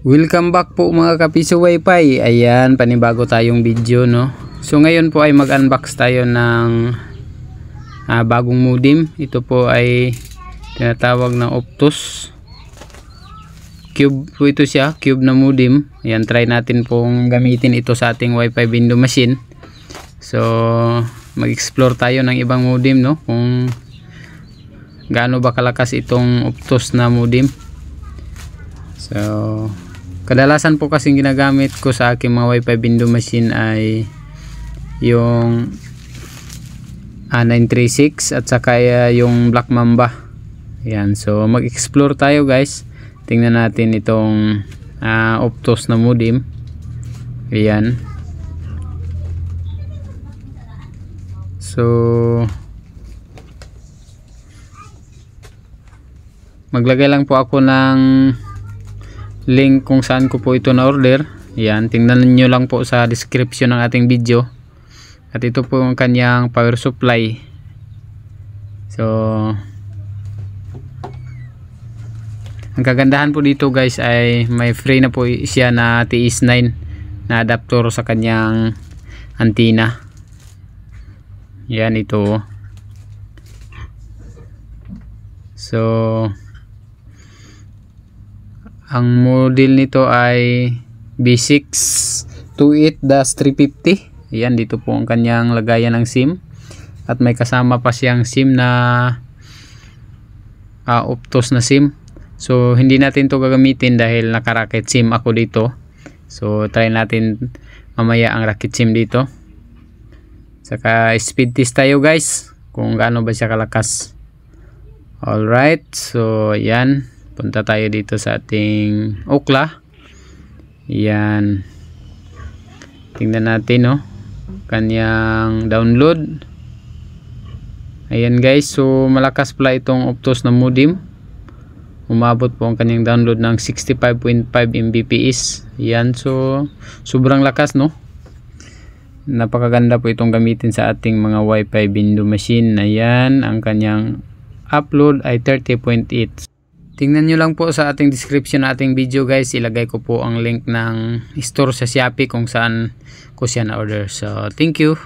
Welcome back po mga kapiso wifi. Ayan, panibago tayong video, no. So ngayon po ay mag-unbox tayo ng bagong modem. Ito po ay tinatawag na Optus Cube po ito siya, cube na modem. Ayan, try natin pong gamitin ito sa ating wifi window machine. So mag-explore tayo ng ibang modem, no, kung gaano ba kalakas itong Optus na modem. So kadalasan po kasing ginagamit ko sa aking mga wifi window machine ay yung 936 at saka yung Black Mamba. Ayan, so mag-explore tayo guys. Tingnan natin itong Optus na modem. Ayan. So maglagay lang po ako ng link kung saan ko po ito na order. Yan, tingnan niyo lang po sa description ng ating video. At ito po ang kanyang power supply. So ang kagandahan po dito guys ay may free na po siya na TS9 na adapter sa kanyang antenna. Yan ito. So ang model nito ay B628-350. Ayan, dito po ang kanyang lagayan ng SIM. At may kasama pa siyang SIM na Optus na SIM. So hindi natin to gagamitin dahil naka-racket SIM ako dito. So try natin mamaya ang racket SIM dito. Saka speed test tayo guys, kung gaano ba siya kalakas. Alright, so yan. Punta tayo dito sa ating Ookla. Yan. Tingnan natin, no, kanyang download. Ayan guys, so malakas pala itong Optus na modem. Umabot po ang kanyang download ng 65.5 Mbps. Yan, so sobrang lakas, no. Napakaganda po itong gamitin sa ating mga wifi window machine. Ayan, ang kanyang upload ay 30.8. Tingnan nyo lang po sa ating description na ating video guys. Ilagay ko po ang link ng store sa Shopee kung saan ko siya na order. So thank you.